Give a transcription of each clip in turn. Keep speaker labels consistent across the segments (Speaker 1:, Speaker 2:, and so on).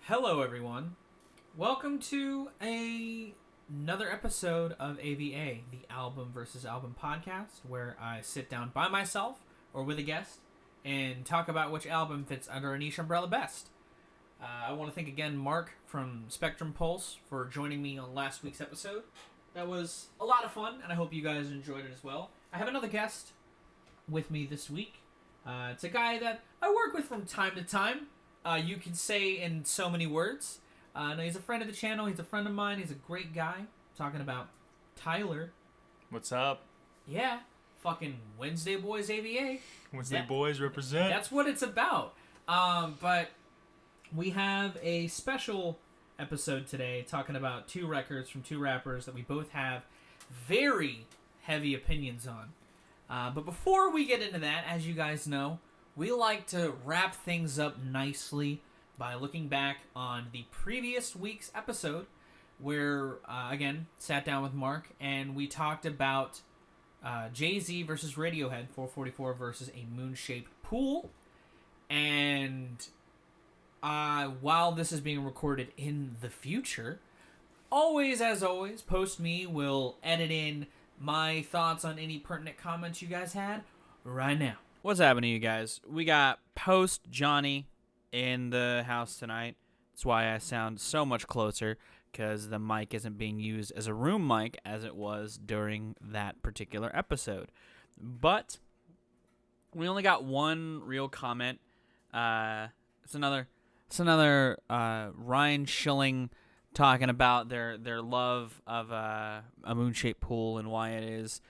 Speaker 1: Hello, everyone. Welcome to another episode of AvA, the Album versus Album podcast, where I sit down by myself or with a guest and talk about which album fits under a niche umbrella best. I want to thank again Mark from Spectrum Pulse for joining me on last week's episode. That was a lot of fun, and I hope you guys enjoyed it as well. I have another guest with me this week. It's a guy that I work with from time to time. You can say in so many words. No, he's a friend of the channel. He's a friend of mine. He's a great guy. I'm talking about Tyler.
Speaker 2: What's up?
Speaker 1: Yeah. Fucking Wednesday Boys AvA.
Speaker 2: Wednesday Boys represent.
Speaker 1: That's what it's about. But we have a special episode today talking about two records from two rappers that we both have very heavy opinions on. But before we get into that, as you guys know, we like to wrap things up nicely by looking back on the previous week's episode where, again, sat down with Mark and we talked about Jay-Z versus Radiohead, 444 versus a moon-shaped pool. And while this is being recorded in the future, as always, Post Me will edit in my thoughts on any pertinent comments you guys had right now. What's happening, you guys? We got Post Johnny in the house tonight. That's why I sound so much closer, because the mic isn't being used as a room mic as it was during that particular episode. But we only got one real comment. It's another Ryan Schilling talking about their love of a moon-shaped pool and why it is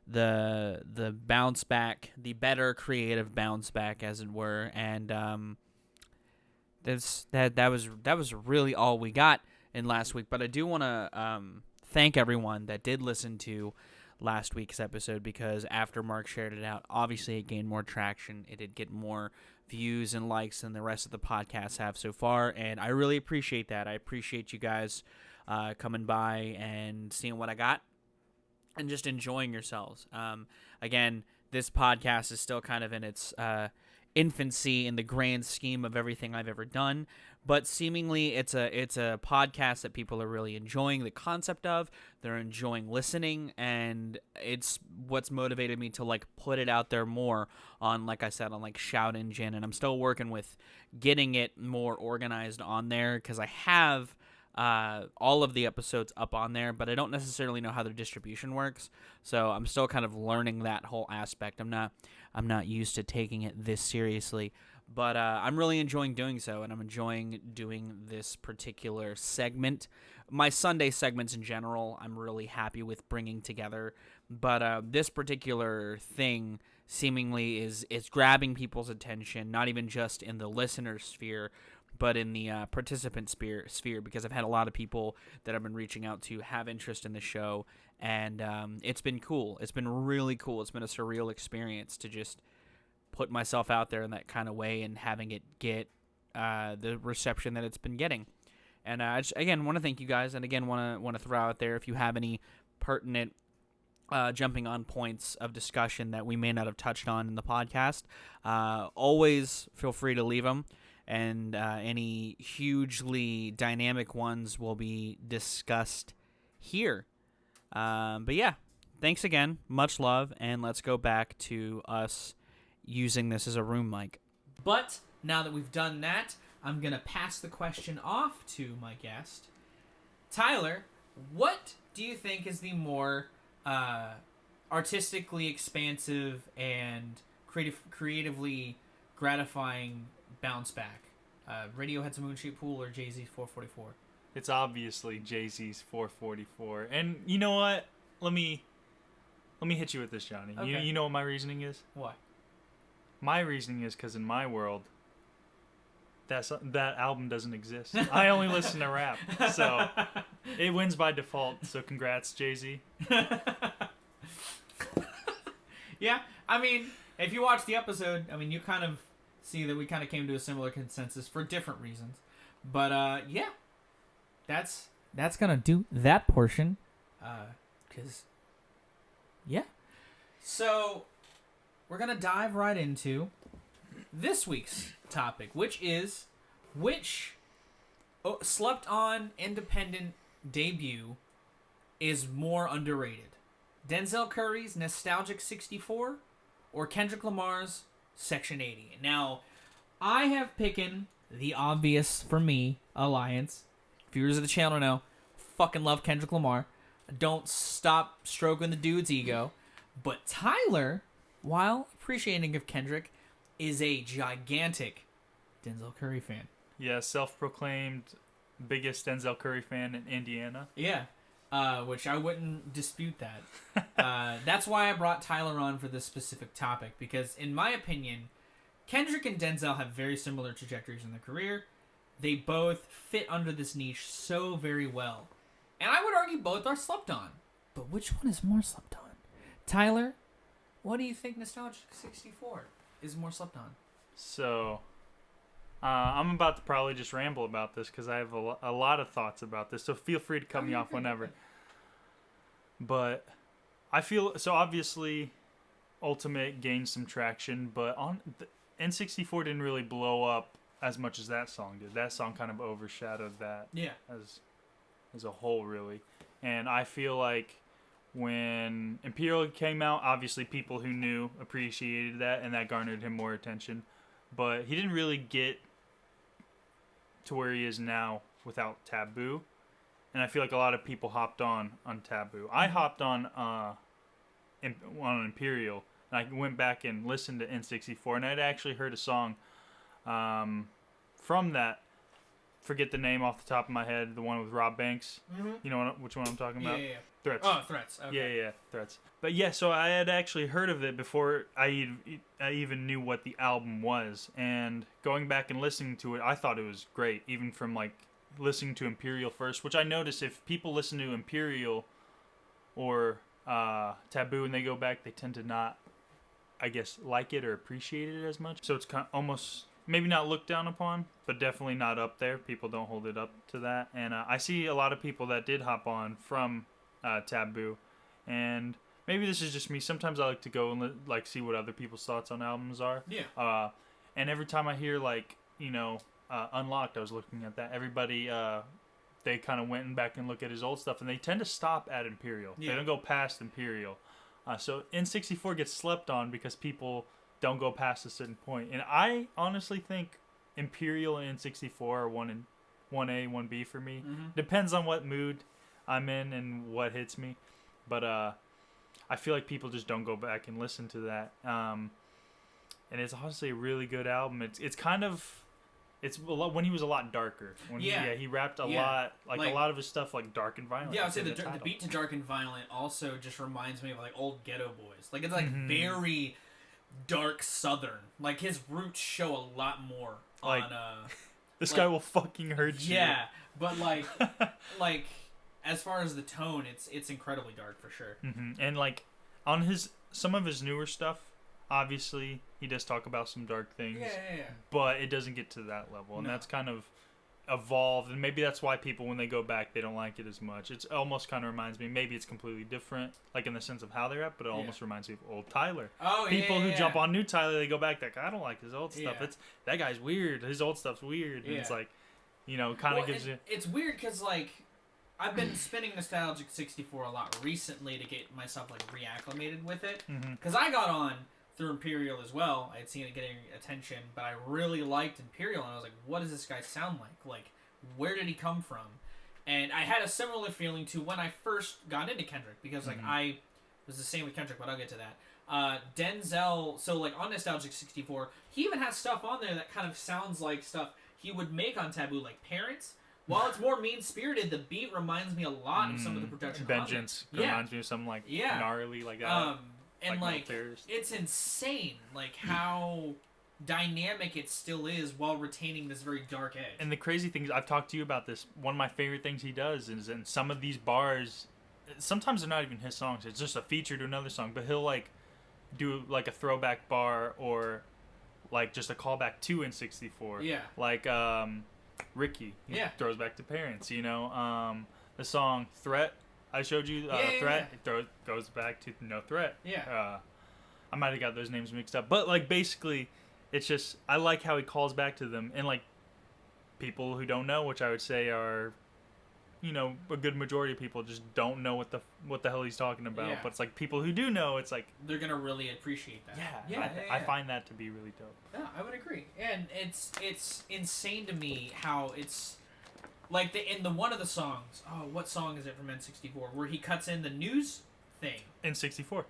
Speaker 1: the bounce back, the better creative bounce back, as it were, and that was really all we got in last week. But I do want to thank everyone that did listen to last week's episode, because after Mark shared it out, obviously it gained more traction. It did get more views and likes than the rest of the podcasts have so far, and I really appreciate that. I appreciate you guys coming by and seeing what I got and just enjoying yourselves. Again, this podcast is still kind of in its infancy in the grand scheme of everything I've ever done, but seemingly it's a podcast that people are really enjoying the concept of. They're enjoying listening, and it's what's motivated me to put it out there more on, like I said, on Shoutengine, and I'm still working with getting it more organized on there, because I have all of the episodes up on there, but I don't necessarily know how their distribution works, so I'm still kind of learning that whole aspect. I'm not used to taking it this seriously, but I'm really enjoying doing so, and I'm enjoying doing this particular segment. My Sunday segments in general, I'm really happy with bringing together, but this particular thing seemingly is grabbing people's attention, not even just in the listener sphere, but in the participant sphere, because I've had a lot of people that I've been reaching out to have interest in the show, and it's been cool. It's been really cool. It's been a surreal experience to just put myself out there in that kind of way and having it get the reception that it's been getting. And I just, again, want to thank you guys, and again, want to throw out there, if you have any pertinent jumping on points of discussion that we may not have touched on in the podcast, always feel free to leave them. And any hugely dynamic ones will be discussed here. But yeah, thanks again. Much love, and let's go back to us using this as a room mic. But now that we've done that, I'm going to pass the question off to my guest. Tyler, what do you think is the more artistically expansive and creatively gratifying bounce back? Radiohead's Moon-Shaped Pool or Jay-Z's 444?
Speaker 2: It's obviously Jay-Z's 444. And you know what? Let me hit you with this, Johnny.
Speaker 1: Okay.
Speaker 2: You know what my reasoning is?
Speaker 1: Why?
Speaker 2: My reasoning is because in my world, that album doesn't exist. I only listen to rap. So it wins by default. So congrats, Jay-Z.
Speaker 1: Yeah, I mean, if you watch the episode, I mean, you kind of see that we kind of came to a similar consensus for different reasons. But yeah, that's gonna do that portion. Cause yeah. So we're gonna dive right into this week's topic, which is which slept on independent debut is more underrated? Denzel Curry's Nostalgic 64 or Kendrick Lamar's Section 80? Now, I have picking the obvious, for me, alliance. Viewers of the channel know, fucking love Kendrick Lamar. Don't stop stroking the dude's ego. But Tyler, while appreciating of Kendrick, is a gigantic Denzel Curry fan.
Speaker 2: Yeah, self-proclaimed biggest Denzel Curry fan in Indiana.
Speaker 1: Yeah, which I wouldn't dispute that. That's why I brought Tyler on for this specific topic, because in my opinion, Kendrick and Denzel have very similar trajectories in their career. They both fit under this niche so very well. And I would argue both are slept on. But which one is more slept on? Tyler, what do you think Nostalgic 64 is more slept on?
Speaker 2: So, I'm about to probably just ramble about this because I have a lot of thoughts about this. So feel free to cut me off whenever. But I feel, so obviously Ultimate gained some traction, but N64 didn't really blow up as much as that song did. That song kind of overshadowed that as a whole, really. And I feel like when Imperial came out, obviously people who knew appreciated that, and that garnered him more attention. But he didn't really get to where he is now without Taboo. And I feel like a lot of people hopped on Taboo. I hopped on Imperial, and I went back and listened to N64, and I'd actually heard a song from that. Forget the name off the top of my head. The one with Rob Banks. Mm-hmm. You know which one I'm talking about?
Speaker 1: Yeah.
Speaker 2: Threats.
Speaker 1: Oh, Threats. Okay.
Speaker 2: Yeah, Threats. But yeah, so I had actually heard of it before I even knew what the album was. And going back and listening to it, I thought it was great. Even from like listening to Imperial first, which I noticed if people listen to Imperial or Taboo and they go back, they tend to not, I guess, like it or appreciate it as much. So it's kind of almost maybe not looked down upon, but definitely not up there. People don't hold it up to that. And I see a lot of people that did hop on from Taboo. And maybe this is just me. Sometimes I like to go and like see what other people's thoughts on albums are.
Speaker 1: Yeah.
Speaker 2: And every time I hear like, Unlocked, I was looking at that. Everybody, they kind of went back and look at his old stuff, and they tend to stop at Imperial. Yeah. They don't go past Imperial. So N64 gets slept on because people don't go past a certain point. And I honestly think Imperial and N64 are 1A, 1B for me. Mm-hmm. Depends on what mood I'm in and what hits me. But I feel like people just don't go back and listen to that. And it's honestly a really good album. It's kind of... It's a lot, when he was a lot darker. He rapped a lot, like a lot of his stuff, like dark and violent.
Speaker 1: Yeah, I would say the beat to Dark and Violent also just reminds me of like old Ghetto Boys. Like it's like very dark Southern. Like his roots show a lot more
Speaker 2: like,
Speaker 1: on.
Speaker 2: This guy will fucking hurt you.
Speaker 1: Yeah, but like, as far as the tone, it's incredibly dark for sure.
Speaker 2: Mm-hmm. And like on some of his newer stuff. Obviously, he does talk about some dark things, but it doesn't get to that level, and that's kind of evolved, and maybe that's why people, when they go back, they don't like it as much. It almost kind of reminds me, maybe it's completely different, like in the sense of how they're at, but it almost reminds me of old Tyler. People who jump on new Tyler, they go back, like, I don't like his old stuff. That guy's weird. His old stuff's weird, and it's like, kind of gives you...
Speaker 1: It's weird, because, like, I've been spinning Nostalgic 64 a lot recently to get myself, like, reacclimated with it, because I got on through Imperial as well. I had seen it getting attention, but I really liked Imperial, and I was like, what does this guy sound like? Like, where did he come from? And I had a similar feeling to when I first got into Kendrick, because, like, I was the same with Kendrick, but I'll get to that. Denzel, so, like, on Nostalgic 64, he even has stuff on there that kind of sounds like stuff he would make on Taboo, like Parents. While it's more mean-spirited, the beat reminds me a lot of some of the production.
Speaker 2: Vengeance reminds me of something, like, gnarly like that.
Speaker 1: And, like it's insane, like, how dynamic it still is while retaining this very dark edge.
Speaker 2: And the crazy thing is, I've talked to you about this, one of my favorite things he does is in some of these bars, sometimes they're not even his songs, it's just a feature to another song, but he'll, like, do, like, a throwback bar or, like, just a callback to N64.
Speaker 1: Yeah.
Speaker 2: Like, Ricky. Throws back to Parents, the song Threat. I showed you Threat. It goes back to No Threat.
Speaker 1: Yeah.
Speaker 2: I might have got those names mixed up, but like basically, it's just I like how he calls back to them, and like people who don't know, which I would say are, a good majority of people just don't know what the hell he's talking about.
Speaker 1: Yeah.
Speaker 2: But it's like people who do know, it's like
Speaker 1: they're gonna really appreciate that.
Speaker 2: I find that to be really dope.
Speaker 1: Yeah, I would agree. And it's insane to me how it's like in the one of the songs. Oh, what song is it from N64 where he cuts in the news thing?
Speaker 2: N64.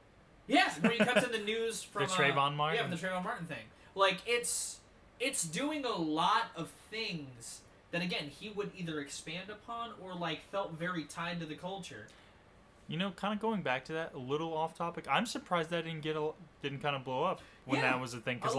Speaker 1: Yes, where he cuts in the news from
Speaker 2: the Trayvon Martin.
Speaker 1: Yeah, the Trayvon Martin thing. Like it's doing a lot of things that again he would either expand upon or like felt very tied to the culture.
Speaker 2: Kind of going back to that a little off topic. I'm surprised that didn't kind of blow up when that was the thing. Because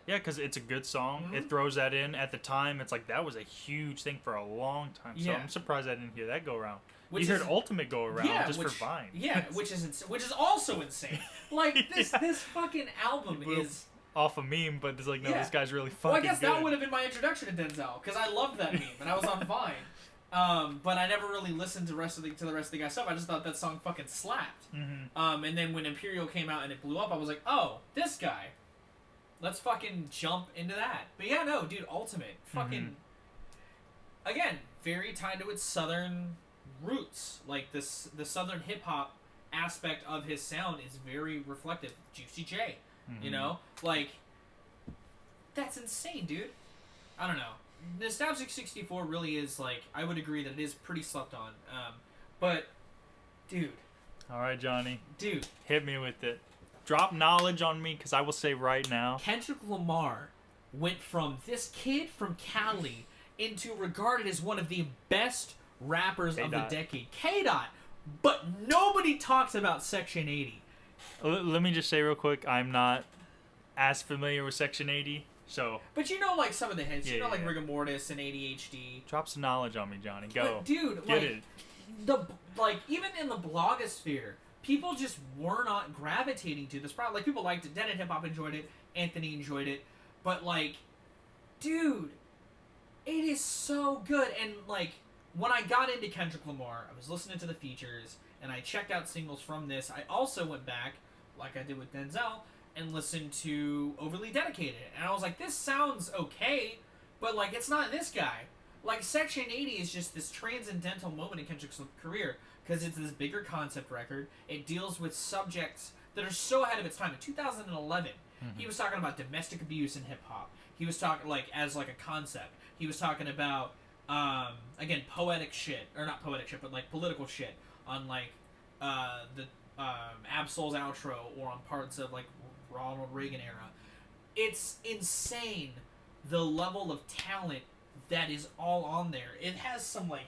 Speaker 2: because it's a good song. Mm-hmm. It throws that in at the time. It's like that was a huge thing for a long time. So I'm surprised I didn't hear that go around. You heard Ultimate go around just for Vine.
Speaker 1: Yeah, which is also insane. Like this fucking album is
Speaker 2: off a meme, but it's like no, this guy's really fucking.
Speaker 1: Well, I guess
Speaker 2: good.
Speaker 1: that would have been my introduction to Denzel because I loved that meme and I was on Vine. But I never really listened to the rest of the guy's stuff. I just thought that song fucking slapped.
Speaker 2: Mm-hmm.
Speaker 1: And then when Imperial came out and it blew up, I was like, oh, this guy. Let's fucking jump into that. But yeah, no, dude, Ultimate. Fucking... Again, very tied to its southern roots. Like, the southern hip-hop aspect of his sound is very reflective. Juicy J.
Speaker 2: Mm-hmm.
Speaker 1: Like, that's insane, dude. I don't know. Nostalgic 64 really is, like, I would agree that it is pretty slept on. But, dude.
Speaker 2: All right, Johnny.
Speaker 1: Dude.
Speaker 2: Hit me with it. Drop knowledge on me, because I will say right now.
Speaker 1: Kendrick Lamar went from this kid from Cali into regarded as one of the best rappers of the decade. K-Dot. But nobody talks about Section 80.
Speaker 2: Let me just say real quick, I'm not as familiar with Section 80. So,
Speaker 1: but like some of the hits, like Rigor Mortis and ADHD.
Speaker 2: Drop some knowledge on me, Johnny. Go,
Speaker 1: but dude.
Speaker 2: Get it.
Speaker 1: Even in the blogosphere, people just were not gravitating to this. Probably like people liked it. Dead and Hip Hop enjoyed it. Anthony enjoyed it. But like, dude, it is so good. And like when I got into Kendrick Lamar, I was listening to the features and I checked out singles from this. I also went back, like I did with Denzel, and listened to Overly Dedicated. And I was like, this sounds okay, but like it's not this guy. Like Section 80 is just this transcendental moment in Kendrick's career because it's this bigger concept record. It deals with subjects that are so ahead of its time. In 2011, he was talking about domestic abuse in hip hop. He was talking like as like a concept. He was talking about again poetic shit, or not poetic shit, but like political shit on like the Absol's outro or on parts of like Ronald Reagan era. It's insane the level of talent that is all on there. It has some like,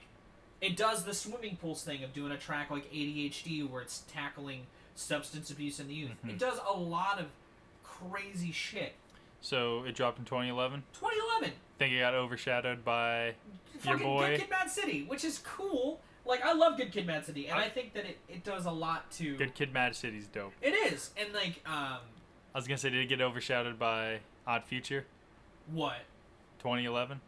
Speaker 1: it does the swimming pools thing of doing a track like ADHD where it's tackling substance abuse in the youth. It does a lot of crazy shit.
Speaker 2: So it dropped in 2011?
Speaker 1: 2011.
Speaker 2: Think it got overshadowed by your boy?
Speaker 1: Good Kid, Mad City, which is cool. Like, I love Good Kid, Mad City, and I think that it does a lot to...
Speaker 2: Good Kid, Mad City's dope.
Speaker 1: It is, and like,
Speaker 2: I was gonna say, did it get overshadowed by Odd Future?
Speaker 1: What?
Speaker 2: 2011?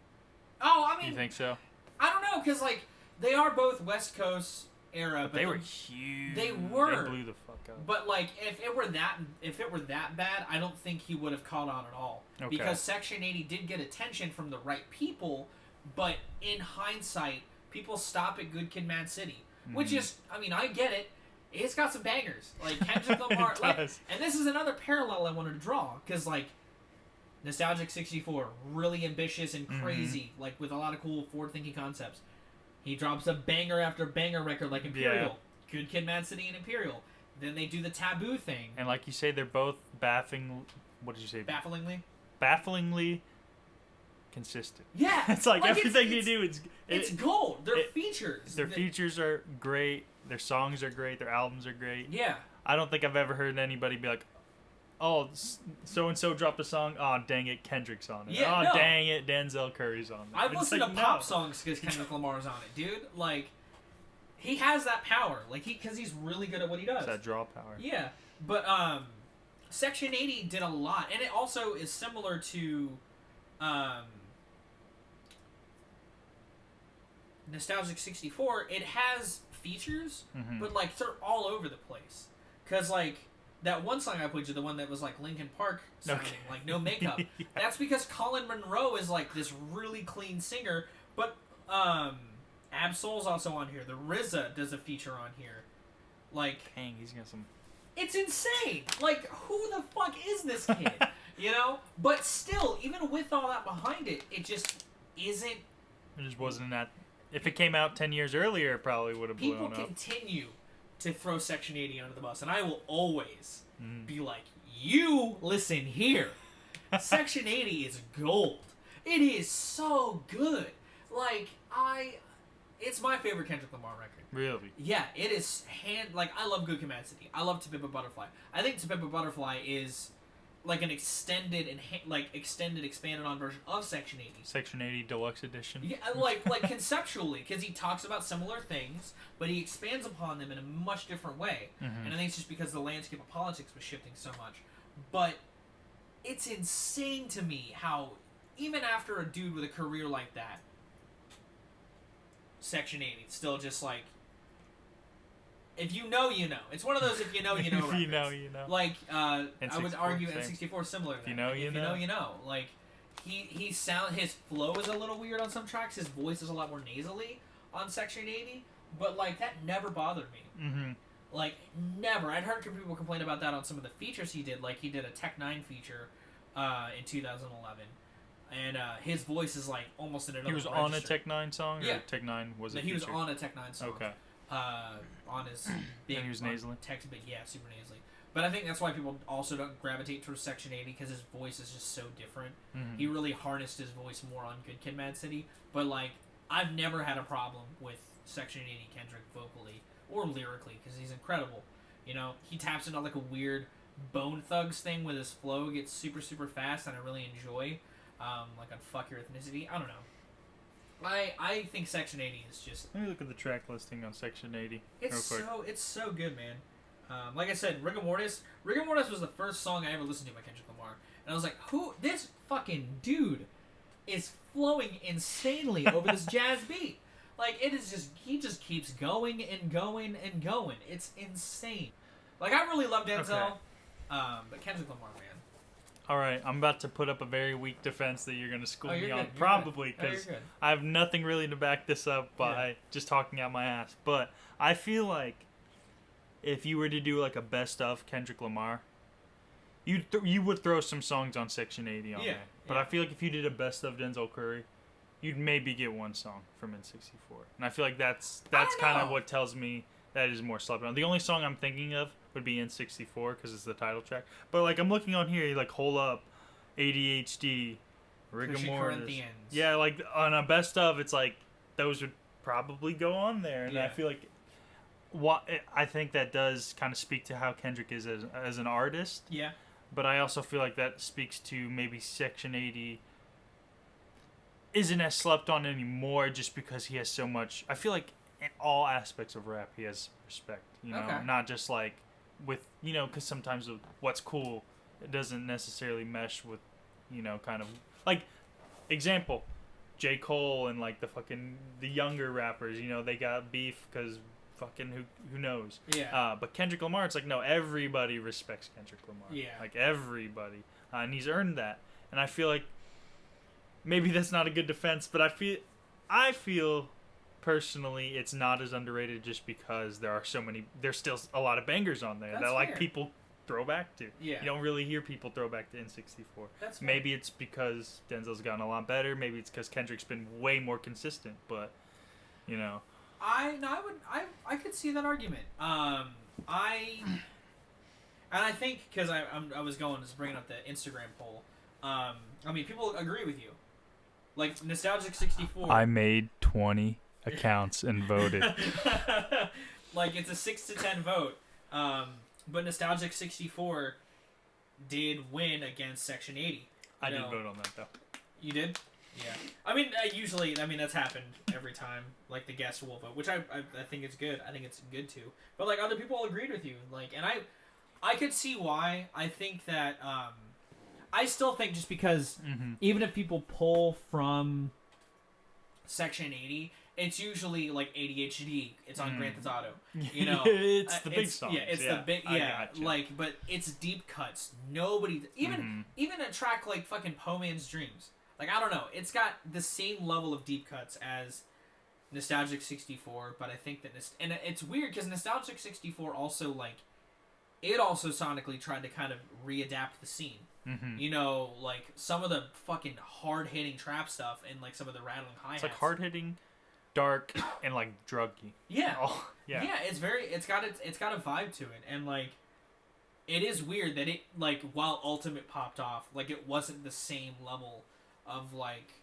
Speaker 1: Oh, I mean...
Speaker 2: You think so?
Speaker 1: I don't know, because, like, they are both West Coast era,
Speaker 2: but they were huge.
Speaker 1: They were.
Speaker 2: They blew the fuck up.
Speaker 1: But, like, if it were that bad, I don't think he would have caught on at all.
Speaker 2: Okay.
Speaker 1: Because Section 80 did get attention from the right people, but in hindsight, people stop at Good Kid, Mad City. Which is, I mean, I get it. It's got some bangers. Like, Kendrick Lamar. Like, and this is another parallel I wanted to draw. Because, like, Nostalgic 64, really ambitious and crazy. Like, with a lot of cool forward-thinking concepts. He drops a banger after banger record like Imperial. Yeah. Good Kid, Mad City, and Imperial. Then they do the Taboo thing.
Speaker 2: And like you say, they're both what did you say?
Speaker 1: Bafflingly
Speaker 2: consistent.
Speaker 1: Yeah.
Speaker 2: It's like everything they do,
Speaker 1: it's gold. Their features.
Speaker 2: Their features are great. Their songs are great. Their albums are great.
Speaker 1: Yeah.
Speaker 2: I don't think I've ever heard anybody be like, oh, so-and-so dropped a song. Oh, dang it, Kendrick's on it.
Speaker 1: Yeah,
Speaker 2: oh, dang it, Denzel Curry's on it.
Speaker 1: I've listened to pop songs because Kendrick Lamar's on it, dude. Like, he has that power. Like, because he's really good at what he does.
Speaker 2: It's that draw power.
Speaker 1: Yeah. But, Section 80 did a lot. And it also is similar to, Nostalgic 64. It has features, but, like, they're all over the place. Because, like, that one song I played you, the one that was like Linkin Park sounding,
Speaker 2: Okay.
Speaker 1: like no makeup.
Speaker 2: Yeah.
Speaker 1: That's because Colin Monroe is like this really clean singer, but Absol's also on here. The RZA does a feature on here. Like,
Speaker 2: Dang, he's got some.
Speaker 1: it's insane. Like, who the fuck is this kid? You know? But still, even with all that behind it, it just isn't.
Speaker 2: It just wasn't that. If it came out 10 years earlier, it probably would have blown
Speaker 1: People
Speaker 2: up.
Speaker 1: continue to throw Section 80 under the bus, and I will always be like, you listen here. Section 80 is gold. It is so good. Like, it's my favorite Kendrick Lamar record.
Speaker 2: Really?
Speaker 1: Yeah, it is like, I love Good Kid, Mad City. I love To Pimp a Butterfly. I think To Pimp a Butterfly is like an extended expanded on version of Section 80.
Speaker 2: Section 80 Deluxe Edition.
Speaker 1: Yeah, like conceptually, because he talks about similar things, but he expands upon them in a much different way.
Speaker 2: Mm-hmm.
Speaker 1: And I think it's just because the landscape of politics was shifting so much. But it's insane to me how, even after a dude with a career like that, Section 80 still just like, if you know, you know. It's one of those if you know, you know.
Speaker 2: If you know, you know.
Speaker 1: Like, I would
Speaker 2: N64,
Speaker 1: argue
Speaker 2: same.
Speaker 1: N64 is similar to that.
Speaker 2: If you know,
Speaker 1: Like,
Speaker 2: you
Speaker 1: if
Speaker 2: know.
Speaker 1: you know. Like, his flow is a little weird on some tracks. His voice is a lot more nasally on Section 80. But, like, that never bothered me.
Speaker 2: Mm-hmm.
Speaker 1: Like, never. I'd heard people complain about that on some of the features he did. Like, he did a Tech 9 feature in 2011. And his voice is, like, almost in another
Speaker 2: He was
Speaker 1: register.
Speaker 2: on a Tech 9 song? Or
Speaker 1: Yeah.
Speaker 2: Tech 9 was a
Speaker 1: No, he was
Speaker 2: feature?
Speaker 1: on a Tech 9 song.
Speaker 2: Okay.
Speaker 1: On his big...
Speaker 2: And he was nasally?
Speaker 1: Text big, yeah, super nasally. But I think that's why people also don't gravitate towards Section 80, because his voice is just so different.
Speaker 2: Mm-hmm.
Speaker 1: He really harnessed his voice more on Good Kid, Mad City. But, like, I've never had a problem with Section 80 Kendrick vocally or lyrically, because he's incredible. You know, he taps into, like, a weird Bone Thugs thing with his flow. It gets super, super fast, and I really enjoy. Like, on Fuck Your Ethnicity. I don't know. I think Section 80 is just...
Speaker 2: Let me look at the track listing on Section 80
Speaker 1: It's
Speaker 2: real quick.
Speaker 1: it's so good, man. Like I said, Rigor Mortis was the first song I ever listened to by Kendrick Lamar, and I was like, this fucking dude is flowing insanely over this jazz beat. Like, it is just, he just keeps going and going and going. It's insane. Like, I really love Denzel,
Speaker 2: Okay.
Speaker 1: but Kendrick Lamar, man.
Speaker 2: All right, I'm about to put up a very weak defense that you're going to school me
Speaker 1: you're
Speaker 2: on,
Speaker 1: good, you're
Speaker 2: probably,
Speaker 1: good. Oh, you're
Speaker 2: because
Speaker 1: good.
Speaker 2: I have nothing really to back this up by just talking out my ass. But I feel like if you were to do like a best of Kendrick Lamar, you would throw some songs on Section 80 on there. But I feel like if you did a best of Denzel Curry, you'd maybe get one song from N64. And I feel like that's kind of what tells me that is more slept on. The only song I'm thinking of would be N64 because it's the title track. But like I'm looking on here, like Hold Up, ADHD, Rigor
Speaker 1: Cushy
Speaker 2: Mortis.
Speaker 1: Corinthians.
Speaker 2: Yeah, like on a best of, it's like those would probably go on there, and I feel like I think that does kind of speak to how Kendrick is as an artist.
Speaker 1: Yeah.
Speaker 2: But I also feel like that speaks to maybe Section 80 isn't as slept on anymore just because he has so much. I feel like in all aspects of rap he has respect, you know,
Speaker 1: Okay.
Speaker 2: not just like with, you know, because sometimes with what's cool, it doesn't necessarily mesh with, you know, kind of like example, J. Cole and like the younger rappers, you know, they got beef because fucking who knows.
Speaker 1: Yeah.
Speaker 2: But Kendrick Lamar, it's like, no, everybody respects Kendrick Lamar.
Speaker 1: Yeah.
Speaker 2: Like everybody. And he's earned that. And I feel like maybe that's not a good defense, but I feel personally it's not as underrated just because there's still a lot of bangers on there
Speaker 1: That's
Speaker 2: that like
Speaker 1: fair.
Speaker 2: people throw back to.
Speaker 1: Yeah.
Speaker 2: You don't really hear people throw back to N64.
Speaker 1: That's fair.
Speaker 2: Maybe it's because Denzel's gotten a lot better. Maybe it's because Kendrick's been way more consistent. But, you know.
Speaker 1: I could see that argument. I think because I was bringing up the Instagram poll. I mean, people agree with you. Like Nostalgic 64.
Speaker 2: I made 20 accounts and voted.
Speaker 1: Like it's a 6-10 vote. But Nostalgic 64 did win against Section 80.
Speaker 2: I did vote on that though.
Speaker 1: You did? Yeah. I mean, usually, that's happened every time. Like, the guests will vote, which I think is good. I think it's good, too. But, like, other people agreed with you. Like, and I could see why. I think that, I still think just because even if people pull from Section.80, it's usually like ADHD. It's on Grand Theft Auto. You know,
Speaker 2: it's the big songs.
Speaker 1: Yeah, it's the big. Yeah, like, but it's deep cuts. Nobody even a track like fucking Po Man's Dreams. Like, I don't know. It's got the same level of deep cuts as Nostalgic 64, but I think that and it's weird because Nostalgic 64 also like it also sonically tried to kind of readapt the scene. You know, like some of the fucking hard hitting trap stuff and like some of the rattling hi-hats.
Speaker 2: It's like hard hitting, dark, and like druggy.
Speaker 1: Yeah.
Speaker 2: Oh, yeah.
Speaker 1: Yeah, it's got a vibe to it, and like it is weird that it like while Ultimate popped off, like it wasn't the same level of like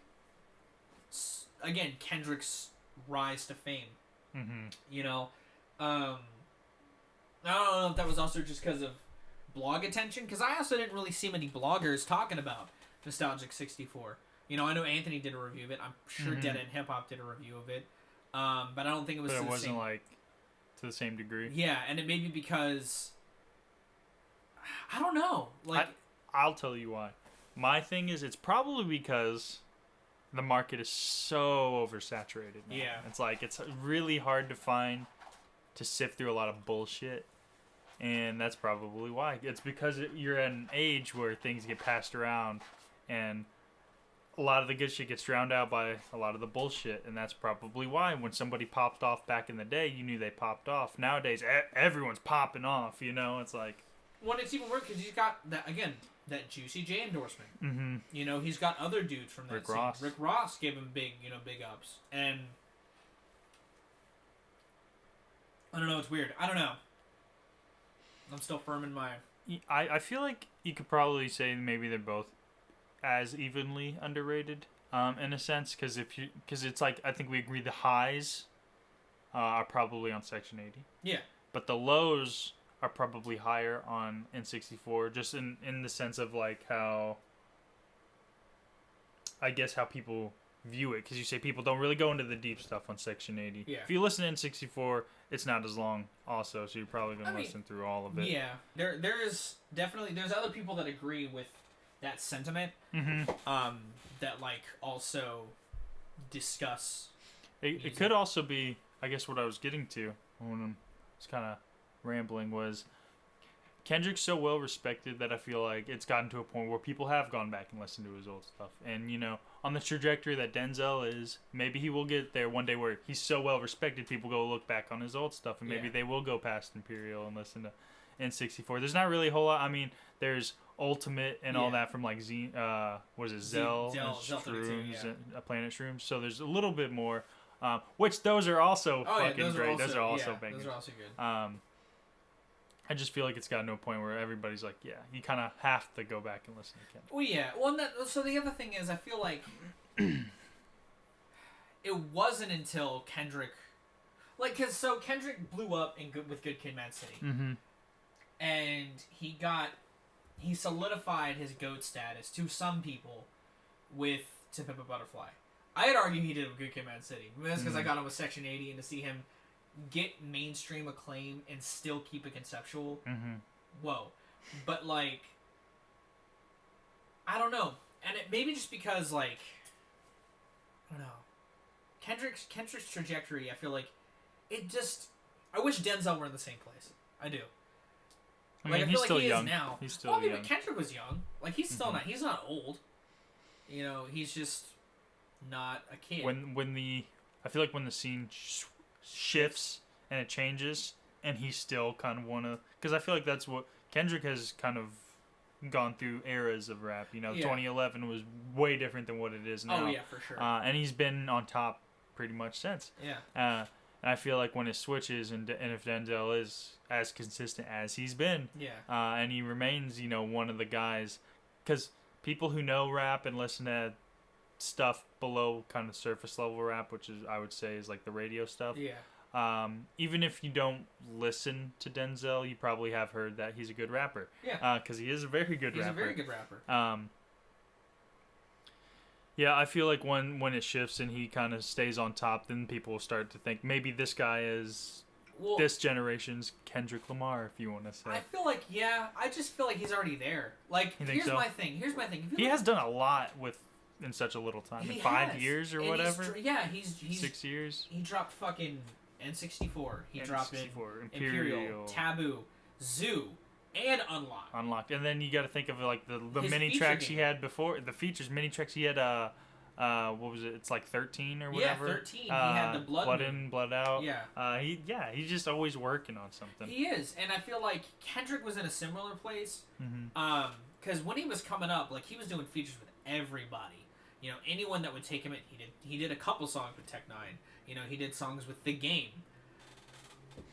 Speaker 1: again Kendrick's rise to fame. You know, I don't know if that was also just because of blog attention, because I also didn't really see many bloggers talking about Nostalgic 64. You know, I know Anthony did a review of it. I'm sure Dead End Hip Hop did a review of it, but I don't think it was.
Speaker 2: But
Speaker 1: it
Speaker 2: wasn't like to the same degree.
Speaker 1: Yeah, and it may be because I don't know. Like,
Speaker 2: I'll tell you why. My thing is, it's probably because the market is so oversaturated now.
Speaker 1: Yeah.
Speaker 2: It's like, it's really hard to sift through a lot of bullshit. And that's probably why. It's because you're at an age where things get passed around and a lot of the good shit gets drowned out by a lot of the bullshit. And that's probably why when somebody popped off back in the day, you knew they popped off. Nowadays, everyone's popping off, you know? It's like...
Speaker 1: Well, it's even worse because he's got, that Juicy J endorsement. You know, he's got other dudes from that
Speaker 2: Rick
Speaker 1: scene.
Speaker 2: Ross.
Speaker 1: Rick Ross gave him big ups. And I don't know, it's weird. I don't know. I'm still firm in my...
Speaker 2: I feel like you could probably say maybe they're both as evenly underrated, in a sense, because it's like, I think we agree the highs are probably on Section 80.
Speaker 1: Yeah.
Speaker 2: But the lows are probably higher on N64, just in the sense of like how, I guess how people view it, because you say people don't really go into the deep stuff on Section 80.
Speaker 1: Yeah.
Speaker 2: If you listen to N64, it's not as long also, so you're probably going to listen through all of it.
Speaker 1: Yeah. There's definitely, there's other people that agree with that sentiment, that like also discuss.
Speaker 2: It could also be, I guess what I was getting to when I was kind of rambling was Kendrick's so well respected that I feel like it's gotten to a point where people have gone back and listened to his old stuff. And, you know, on the trajectory that Denzel is, maybe he will get there one day where he's so well respected, people go look back on his old stuff, and maybe they will go past Imperial and listen to N64. There's not really a whole lot. I mean, there's Ultimate and all that from like what is it, Zell and Shrooms, and Planet Shrooms. So there's a little bit more, which those are also fucking great. Those are also bangers.
Speaker 1: Those are also good.
Speaker 2: I just feel like it's gotten to a point where everybody's like, yeah, you kind of have to go back and listen to Kendrick.
Speaker 1: Well, yeah. Well, so the other thing is, I feel like it wasn't until Kendrick, like, so Kendrick blew up with Good Kid, Mad City, and he solidified his GOAT status to some people with To Pimp a Butterfly. I had argued he did it with Good Kid, Mad City. That's because I got him with Section 80, and to see him get mainstream acclaim and still keep it conceptual, whoa. But like, I don't know, and it maybe just because like, I don't know, Kendrick's trajectory, I feel like it just, I wish Denzel were in the same place. I do.
Speaker 2: I mean, he's still young.
Speaker 1: Now.
Speaker 2: He's still young.
Speaker 1: But Kendrick was young. Like, he's still not, he's not old. You know, he's just not a kid.
Speaker 2: I feel like when the scene shifts and it changes, and he's still kind of because I feel like that's what Kendrick has kind of gone through eras of rap. You know, 2011 was way different than what it is now.
Speaker 1: Oh yeah, for sure.
Speaker 2: And he's been on top pretty much since.
Speaker 1: Yeah.
Speaker 2: And I feel like when it switches, and if Denzel is as consistent as he's been, and he remains, you know, one of the guys, because people who know rap and listen to stuff below kind of surface level rap, which is, I would say, is like the radio stuff.
Speaker 1: Yeah.
Speaker 2: Even if you don't listen to Denzel, you probably have heard that he's a good rapper.
Speaker 1: Yeah.
Speaker 2: Because he is a very good rapper.
Speaker 1: He's a very good rapper.
Speaker 2: Yeah, I feel like when it shifts and he kind of stays on top, then people will start to think maybe this guy is this generation's Kendrick Lamar, if you want to say.
Speaker 1: I feel like, I just feel like he's already there. Like, here's my thing.
Speaker 2: He has done a lot with in such a little time.
Speaker 1: He
Speaker 2: In 5
Speaker 1: has.
Speaker 2: years or
Speaker 1: And
Speaker 2: whatever.
Speaker 1: he's
Speaker 2: 6 years.
Speaker 1: He dropped fucking N64. He dropped it.
Speaker 2: Imperial,
Speaker 1: Taboo, Zoo, and Unlock.
Speaker 2: Unlocked, and then you got to think of like the
Speaker 1: His
Speaker 2: mini
Speaker 1: feature
Speaker 2: tracks he
Speaker 1: game.
Speaker 2: had before the features. Mini tracks he had. What was it? It's like 13 or whatever.
Speaker 1: Yeah, 13. He had the Blood
Speaker 2: in, Blood out.
Speaker 1: Yeah.
Speaker 2: He's just always working on something.
Speaker 1: He is, and I feel like Kendrick was in a similar place.
Speaker 2: Mm-hmm.
Speaker 1: Because when he was coming up, like he was doing features with everybody. You know, anyone that would take him in. He did a couple songs with Tech Nine. You know, he did songs with The Game.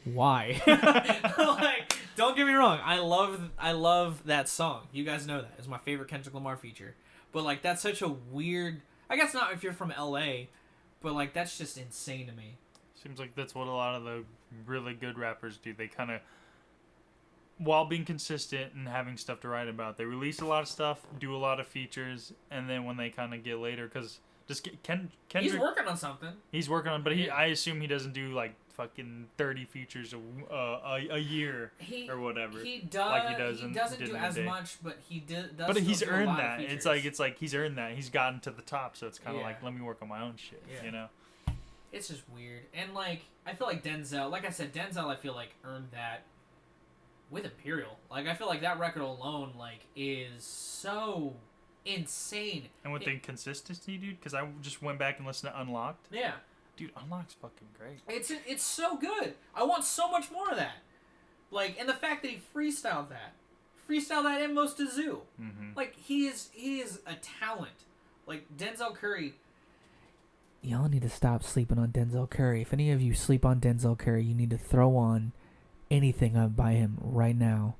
Speaker 1: Why? Like, don't get me wrong. I love that song. You guys know that. It's my favorite Kendrick Lamar feature. But like, that's such a weird. I guess not if you're from LA, but like that's just insane to me.
Speaker 2: Seems like that's what a lot of the really good rappers do. They kind of, while being consistent and having stuff to write about, they release a lot of stuff, do a lot of features, and then when they kind of get later, because Kendrick,
Speaker 1: he's working on something.
Speaker 2: He's working on, but I assume he doesn't do like fucking 30 features a year or whatever.
Speaker 1: He does.
Speaker 2: Like he does.
Speaker 1: He doesn't do as much, but he does.
Speaker 2: But he's
Speaker 1: do
Speaker 2: earned
Speaker 1: a lot
Speaker 2: that.
Speaker 1: of
Speaker 2: It's like he's earned that. He's gotten to the top, so it's kind of like, let me work on my own shit.
Speaker 1: Yeah.
Speaker 2: You know.
Speaker 1: It's just weird, and like I feel like Denzel. Like I said, Denzel. I feel like earned that with Imperial. Like I feel like that record alone, like, is so insane.
Speaker 2: And with the consistency, dude, because I just went back and listened to Unlocked.
Speaker 1: Yeah.
Speaker 2: Dude, Unlocked's fucking great.
Speaker 1: It's so good. I want so much more of that. Like, and the fact that he freestyled that in Most to Zoo.
Speaker 2: Mm-hmm.
Speaker 1: Like, he is a talent. Like, Denzel Curry. Y'all need to stop sleeping on Denzel Curry. If any of you sleep on Denzel Curry, you need to throw on anything up by him right now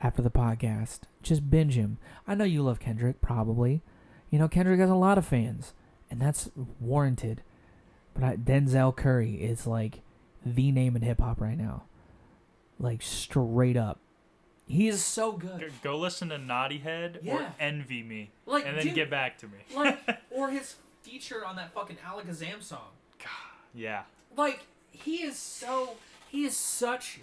Speaker 1: after the podcast. Just binge him. I know you love Kendrick, probably. You know, Kendrick has a lot of fans, and that's warranted. But Denzel Curry is, like, the name in hip-hop right now. Like, straight up. He is so good.
Speaker 2: Go listen to Naughty Head or Envy Me. Like, and then get back to me.
Speaker 1: Like, or his feature on that fucking Alakazam song.
Speaker 2: God, yeah.
Speaker 1: Like, he is such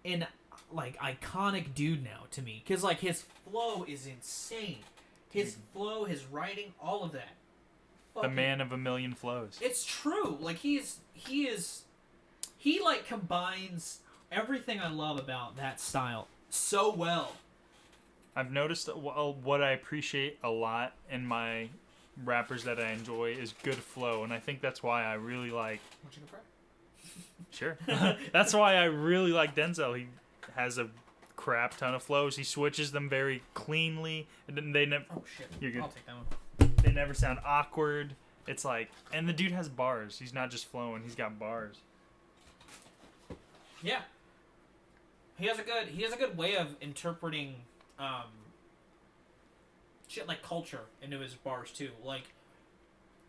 Speaker 1: an, like, iconic dude now to me. Because, like, his flow is insane. His flow, his writing, all of that.
Speaker 2: The man of a million flows.
Speaker 1: It's true. Like, he like combines everything I love about that style so well.
Speaker 2: I've noticed what I appreciate a lot in my rappers that I enjoy is good flow, and I think that's why I really like.
Speaker 1: Want you to cry?
Speaker 2: Sure. That's why I really like Denzel. He has a crap ton of flows. He switches them very cleanly, and they never.
Speaker 1: Oh shit!
Speaker 2: You're good.
Speaker 1: I'll take that one.
Speaker 2: They never sound awkward. It's like, and the dude has bars. He's not just flowing. He's got bars.
Speaker 1: Yeah. He has a good way of interpreting shit like culture into his bars too. Like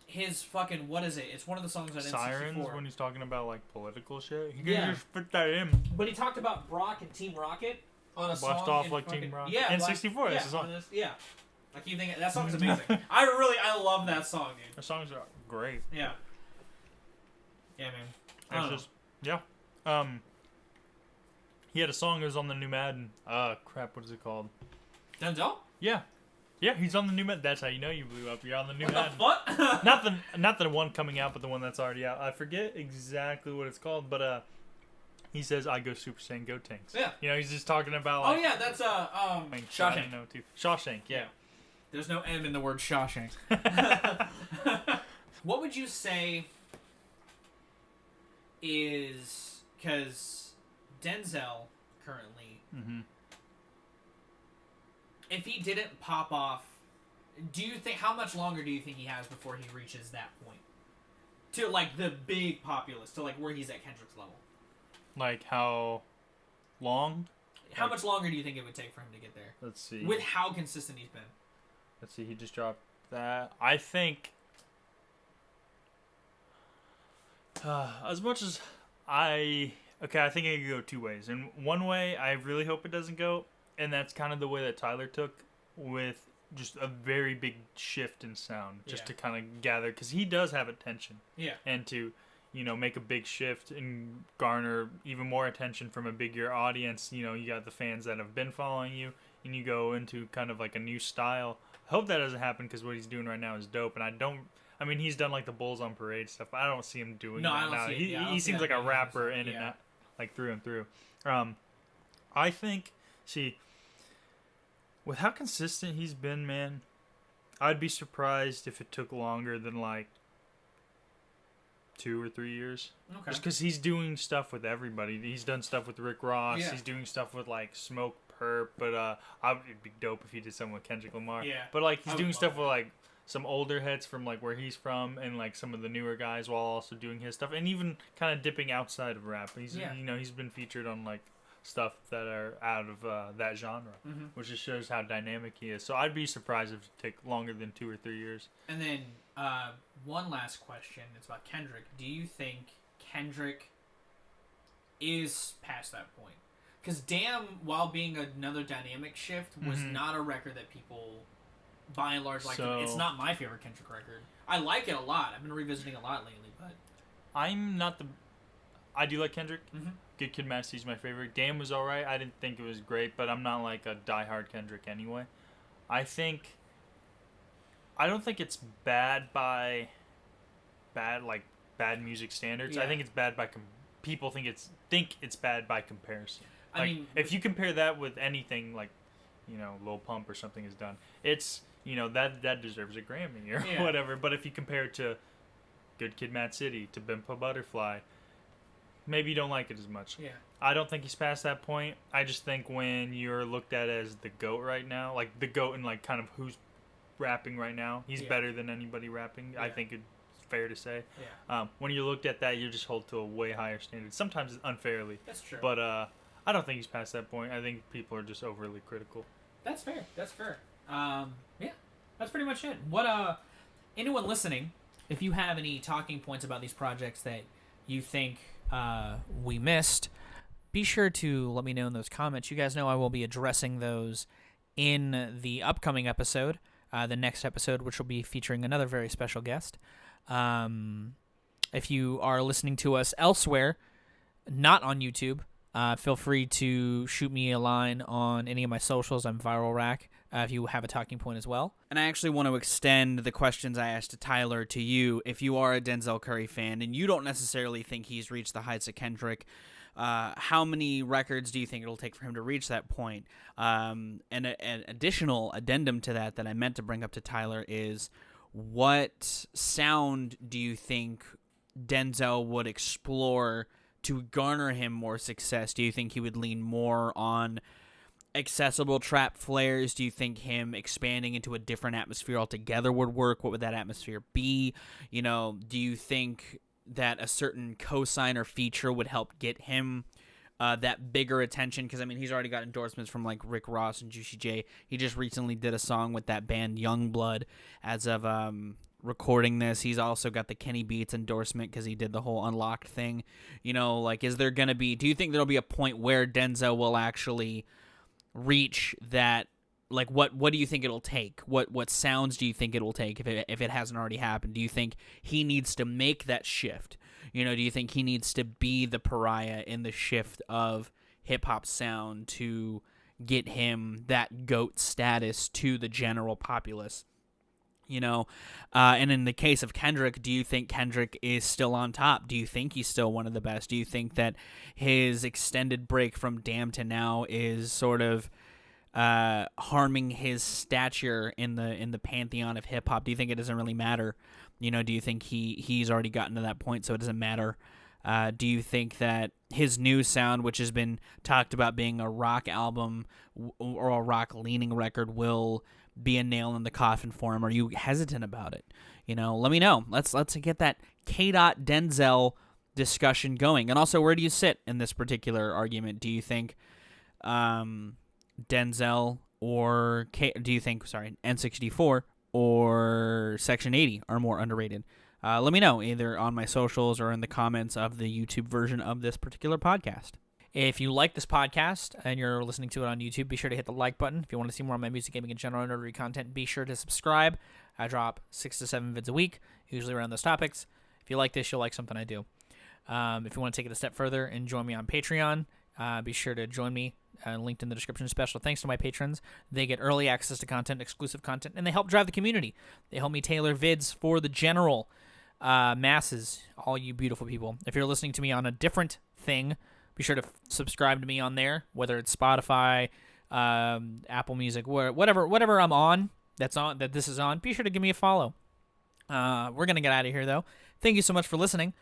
Speaker 1: his fucking, what is it? It's one of the songs on N64.
Speaker 2: Sirens, when he's talking about like political shit. He
Speaker 1: Yeah.
Speaker 2: can just fit that in.
Speaker 1: But he talked about Brock and Team Rocket on a song.
Speaker 2: Blast off like
Speaker 1: fucking,
Speaker 2: Team Rocket.
Speaker 1: Yeah,
Speaker 2: N64. That's the song.
Speaker 1: Yeah. Like you think that song's amazing. I love that song, dude.
Speaker 2: The songs are great.
Speaker 1: Yeah. Yeah, man.
Speaker 2: It's just, yeah. He had a song that was on the new Madden. Crap, what is it called?
Speaker 1: Denzel?
Speaker 2: Yeah. Yeah, he's on the new Madden. That's how you know you blew up. You're on the new
Speaker 1: What
Speaker 2: Madden.
Speaker 1: the fuck?
Speaker 2: not the one coming out, but the one that's already out. I forget exactly what it's called, but he says, "I go Super Saiyan, go Tanks."
Speaker 1: Yeah.
Speaker 2: You know, he's just talking about like.
Speaker 1: Oh yeah, that's Shawshank.
Speaker 2: Know too. Shawshank, yeah.
Speaker 1: There's no M in the word Shawshank. What would you say is, because Denzel currently, if he didn't pop off, how much longer do you think he has before he reaches that point? To like the big populace, to like where he's at Kendrick's level?
Speaker 2: Like how long?
Speaker 1: How much longer do you think it would take for him to get there?
Speaker 2: Let's see.
Speaker 1: With how consistent he's been.
Speaker 2: Let's see, he just dropped that. I think as much as I think it could go two ways. And one way, I really hope it doesn't go, and that's kind of the way that Tyler took with just a very big shift in sound, just to kind of gather, because he does have attention.
Speaker 1: Yeah.
Speaker 2: And to, make a big shift and garner even more attention from a bigger audience. You got the fans that have been following you, and you go into kind of like a new style. hope that doesn't happen because what he's doing right now is dope, and I mean, he's done like the Bulls on Parade stuff, but I don't see him doing that now. He seems like a rapper in and out, like through and through. I think, with how consistent he's been, man, I'd be surprised if it took longer than like 2 or 3 years. Okay. Just because he's doing stuff with everybody. He's done stuff with Rick Ross. Yeah. He's doing stuff with like Smoke Perp. But it'd be dope if he did something with Kendrick Lamar. Yeah. But like he's doing stuff with like some older heads from like where he's from and like some of the newer guys while also doing his stuff and even kind of dipping outside of rap. He's he's been featured on like stuff that are out of that genre, which just shows how dynamic he is. So I'd be surprised if it take longer than 2 or 3 years.
Speaker 1: And then one last question. It's about Kendrick. Do you think Kendrick is past that point? Because Damn, while being another dynamic shift, was not a record that people, by and large, like. It's not my favorite Kendrick record. I like it a lot. I've been revisiting a lot lately, but
Speaker 2: I'm not the. I do like Kendrick. Good Kid, Mad City's my favorite. Damn was alright. I didn't think it was great, but I'm not like a diehard Kendrick anyway. I don't think it's bad by bad music standards. Yeah. I think it's bad by people think it's bad by comparison. Like, I mean, if you compare that with anything like, Lil Pump or something has done, it's that deserves a Grammy or whatever. But if you compare it to Good Kid, Mad City, to Pimp a Butterfly, maybe you don't like it as much. Yeah. I don't think he's past that point. I just think when you're looked at as the GOAT right now, like the GOAT and like kind of who's rapping right now, he's better than anybody rapping. Yeah. I think it's fair to say. Yeah. When you're looked at that, you just hold to a way higher standard. Sometimes unfairly. That's true. But I don't think he's past that point. I think people are just overly critical.
Speaker 1: That's fair. Yeah. That's pretty much it. What anyone listening, if you have any talking points about these projects that you think we missed, be sure to let me know in those comments. You guys know I will be addressing those in the upcoming episode, the next episode, which will be featuring another very special guest. If you are listening to us elsewhere, not on YouTube, feel free to shoot me a line on any of my socials. I'm Viral Rack. If you have a talking point as well. And I actually want to extend the questions I asked to Tyler to you. If you are a Denzel Curry fan and you don't necessarily think he's reached the heights of Kendrick, how many records do you think it'll take for him to reach that point? And an additional addendum to that I meant to bring up to Tyler is, what sound do you think Denzel would explore to garner him more success? Do you think he would lean more on accessible trap flares? Do you think him expanding into a different atmosphere altogether would work? What would that atmosphere be? Do you think that a certain cosigner feature would help get him that bigger attention? Because, I mean, he's already got endorsements from, like, Rick Ross and Juicy J. He just recently did a song with that band Youngblood as of recording this. He's also got the Kenny Beats endorsement because he did the whole Unlocked thing. Is there going to be... Do you think there'll be a point where Denzel will actually reach that? Like, what do you think it'll take? What sounds do you think it will take if it hasn't already happened? Do you think he needs to make that shift? Do you think he needs to be the pariah in the shift of hip-hop sound to get him that GOAT status to the general populace? And in the case of Kendrick, do you think Kendrick is still on top? Do you think he's still one of the best? Do you think that his extended break from Damn to now is sort of harming his stature in the pantheon of hip hop? Do you think it doesn't really matter? Do you think he's already gotten to that point, so it doesn't matter? Do you think that his new sound, which has been talked about being a rock album or a rock leaning record, will be a nail in the coffin for him? Are you hesitant about it? Let me know. Let's get that K-Dot Denzel discussion going. And also, where do you sit in this particular argument? Do you think Denzel or N64 or Section 80 are more underrated? Let me know either on my socials or in the comments of the YouTube version of this particular podcast. If you like this podcast and you're listening to it on YouTube, be sure to hit the like button. If you want to see more of my music, gaming, and general nerdery content, be sure to subscribe. I drop 6 to 7 vids a week, usually around those topics. If you like this, you'll like something I do. If you want to take it a step further and join me on Patreon, Be sure to join me. Linked in the description. Special thanks to my patrons. They get early access to content, exclusive content, and they help drive the community. They help me tailor vids for the general masses, all you beautiful people. If you're listening to me on a different thing, be sure to subscribe to me on there, whether it's Spotify, Apple Music, whatever I'm on, that this is on. Be sure to give me a follow. We're gonna get out of here though. Thank you so much for listening.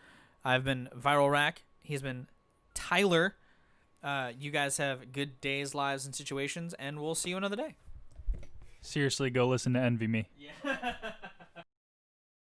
Speaker 1: I've been Viral Rack. He's been Tyler. You guys have good days, lives, and situations, and we'll see you another day.
Speaker 2: Seriously, go listen to Envy Me.
Speaker 1: Yeah.